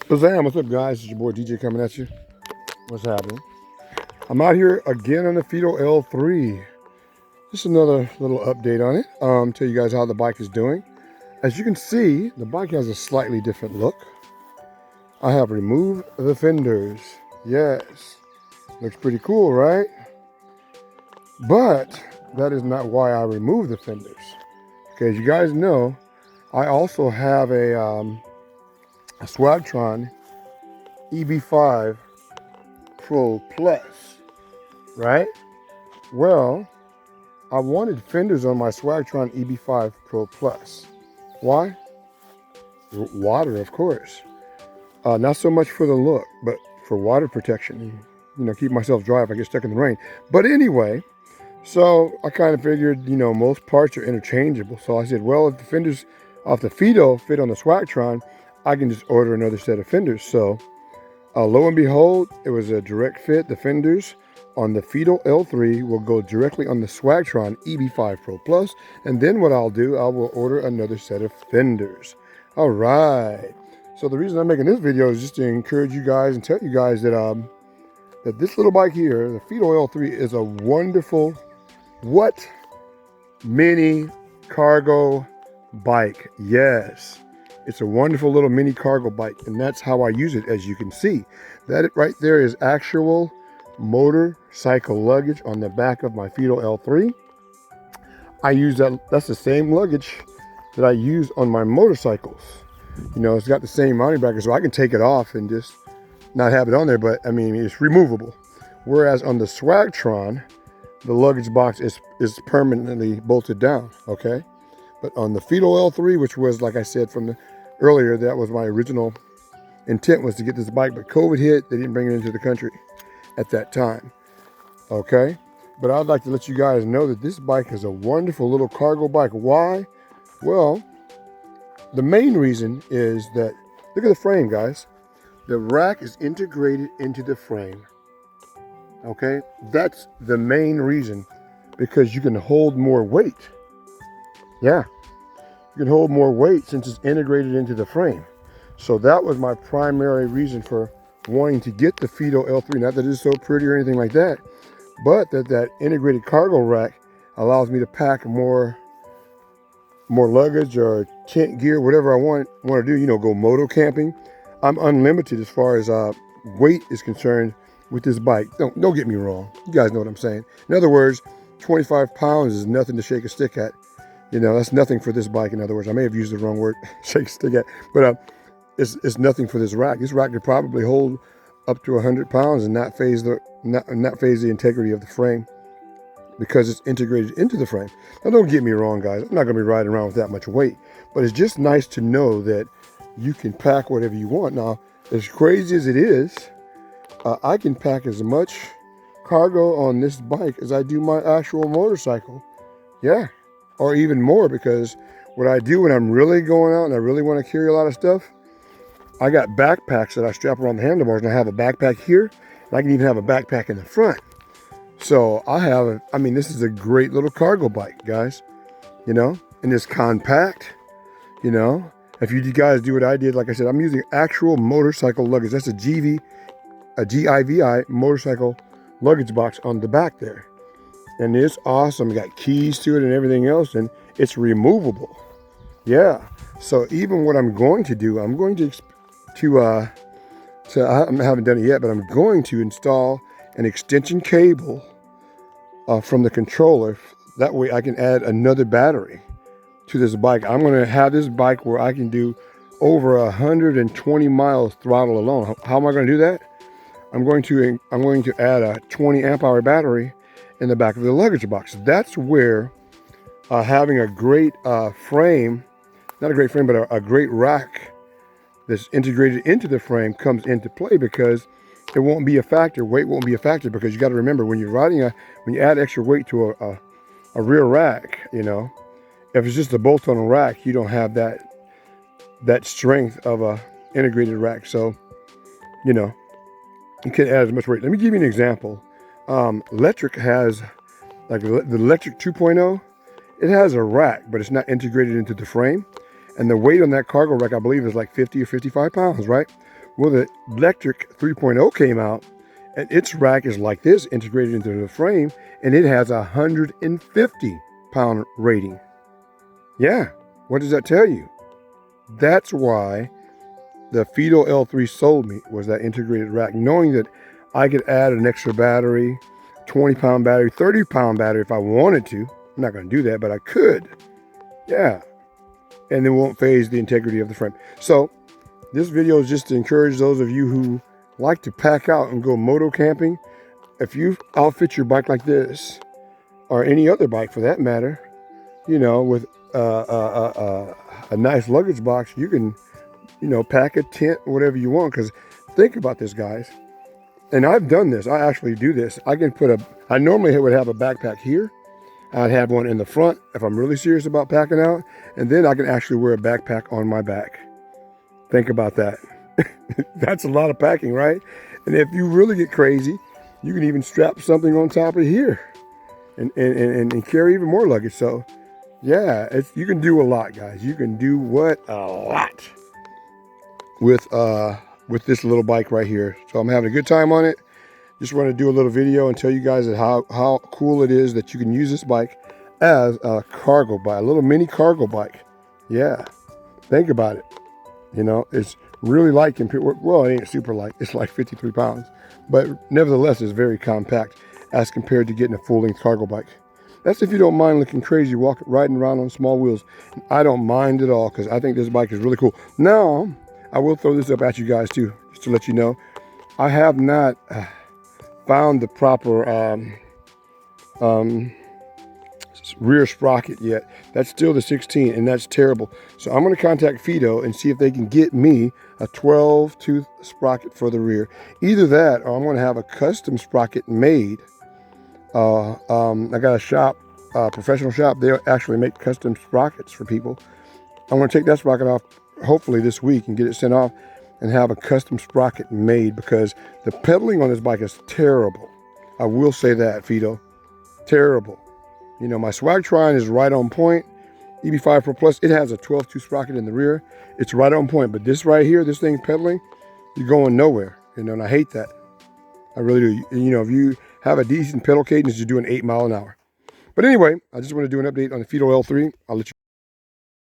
Bazam, what's up guys? It's your boy DJ coming at you. What's happening? I'm out here again on the Fiido L3. Just another little update on it. Tell you guys how the bike is doing. As you can see, the bike has a slightly different look. I have removed the fenders. Yes. Looks pretty cool, right? But that is not why I removed the fenders. Okay, as you guys know, I also have a Swagtron EB5 Pro Plus, right? Well, I wanted fenders on my Swagtron EB5 Pro Plus. Why? Water, of course. Not so much for the look, but for water protection. You know, keep myself dry if I get stuck in the rain. But anyway, so I kind of figured, you know, most parts are interchangeable. So I said, well, if the fenders off the Fiido fit on the Swagtron, I can just order another set of fenders. So lo and behold, it was a direct fit. The fenders on the Fiido L3 will go directly on the Swagtron EB5 Pro Plus. And then what I'll do, I will order another set of fenders. All right. So the reason I'm making this video is just to encourage you guys and tell you guys that that this little bike here, the Fiido L3, is a wonderful, mini cargo bike. Yes. It's a wonderful little mini cargo bike, and that's how I use it, as you can see. That right there is actual motorcycle luggage on the back of my Fiido L3. I use that's the same luggage that I use on my motorcycles. You know, it's got the same mounting bracket, so I can take it off and just not have it on there, but I mean, it's removable. Whereas on the Swagtron, the luggage box is permanently bolted down, okay? But on the Fiido L3, which was, like I said from the earlier, that was my original intent, was to get this bike, but COVID hit, they didn't bring it into the country at that time, okay? But I'd like to let you guys know that this bike is a wonderful little cargo bike. Why? Well, the main reason is that, look at the frame, guys. The rack is integrated into the frame, okay? That's the main reason, because you can hold more weight. Yeah, you can hold more weight since it's integrated into the frame. So that was my primary reason for wanting to get the Fiido L3. Not that it's so pretty or anything like that, but that integrated cargo rack allows me to pack more luggage or tent gear, whatever I want to do. You know, go moto camping. I'm unlimited as far as weight is concerned with this bike. Don't get me wrong. You guys know what I'm saying. In other words, 25 pounds is nothing to shake a stick at. You know, that's nothing for this bike. In other words, I may have used the wrong word, shake a stick at, but it's nothing for this rack. This rack could probably hold up to 100 pounds and not phase the integrity of the frame, because it's integrated into the frame. Now, don't get me wrong, guys. I'm not going to be riding around with that much weight, but it's just nice to know that you can pack whatever you want. Now, as crazy as it is, I can pack as much cargo on this bike as I do my actual motorcycle. Yeah, or even more, because what I do when I'm really going out and I really want to carry a lot of stuff, I got backpacks that I strap around the handlebars, and I have a backpack here, and I can even have a backpack in the front. So I mean, this is a great little cargo bike, guys, you know, and it's compact, you know. If you guys do what I did, like I said, I'm using actual motorcycle luggage. That's a GIVI motorcycle luggage box on the back there. And it's awesome. It got keys to it and everything else, and it's removable. Yeah. So even what I'm going to do, I'm going to I haven't done it yet, but I'm going to install an extension cable from the controller. That way I can add another battery to this bike. I'm going to have this bike where I can do over 120 miles throttle alone. How am I going to do that? I'm going to add a 20 amp hour battery in the back of the luggage box. That's where having a great frame, not a great frame, but a great rack that's integrated into the frame comes into play, because it won't be a factor. Weight won't be a factor, because you got to remember, when you're riding when you add extra weight to a rear rack, you know, if it's just a bolt on a rack, you don't have that strength of a integrated rack. So, you know, you can't add as much weight. Let me give you an example. Electric has, like the Electric 2.0, it has a rack, but it's not integrated into the frame. And the weight on that cargo rack, I believe, is like 50 or 55 pounds, right? Well, the electric 3.0 came out, and its rack is like this, integrated into the frame, and it has a 150-pound rating. Yeah, what does that tell you? That's why the Fiido L3 sold me, was that integrated rack, knowing that I could add an extra battery, 20-pound battery, 30-pound battery if I wanted to. I'm not going to do that, but I could. Yeah, and it won't phase the integrity of the frame. So this video is just to encourage those of you who like to pack out and go moto camping. If you outfit your bike like this, or any other bike for that matter, you know, with a nice luggage box, you can, you know, pack a tent, whatever you want. Because think about this, guys. And I've done this. I actually do this. I can put I normally would have a backpack here. I'd have one in the front if I'm really serious about packing out. And then I can actually wear a backpack on my back. Think about that. That's a lot of packing, right? And if you really get crazy, you can even strap something on top of here and carry even more luggage. So yeah, you can do a lot, guys. You can do a lot with this little bike right here. So I'm having a good time on it. Just want to do a little video and tell you guys that how cool it is that you can use this bike as a cargo bike, a little mini cargo bike. Yeah, think about it. You know, it's really light well, it ain't super light. It's like 53 pounds, but nevertheless, it's very compact as compared to getting a full-length cargo bike. That's if you don't mind looking crazy, riding around on small wheels. I don't mind at all, because I think this bike is really cool. Now, I will throw this up at you guys too, just to let you know. I have not found the proper rear sprocket yet. That's still the 16, and that's terrible. So I'm going to contact Fiido and see if they can get me a 12-tooth sprocket for the rear. Either that, or I'm going to have a custom sprocket made. I got a shop, professional shop. They actually make custom sprockets for people. I'm going to take that sprocket off hopefully this week and get it sent off and have a custom sprocket made, because the pedaling on this bike is terrible. I will say that, Fiido. Terrible. You know, my Swag Trine is right on point. EB5 Pro Plus, it has a 12-tooth sprocket in the rear. It's right on point. But this right here, this thing pedaling, you're going nowhere. You know, and I hate that. I really do. You know, if you have a decent pedal cadence, you're doing 8 miles an hour. But anyway, I just want to do an update on the Fiido L3. I'll let you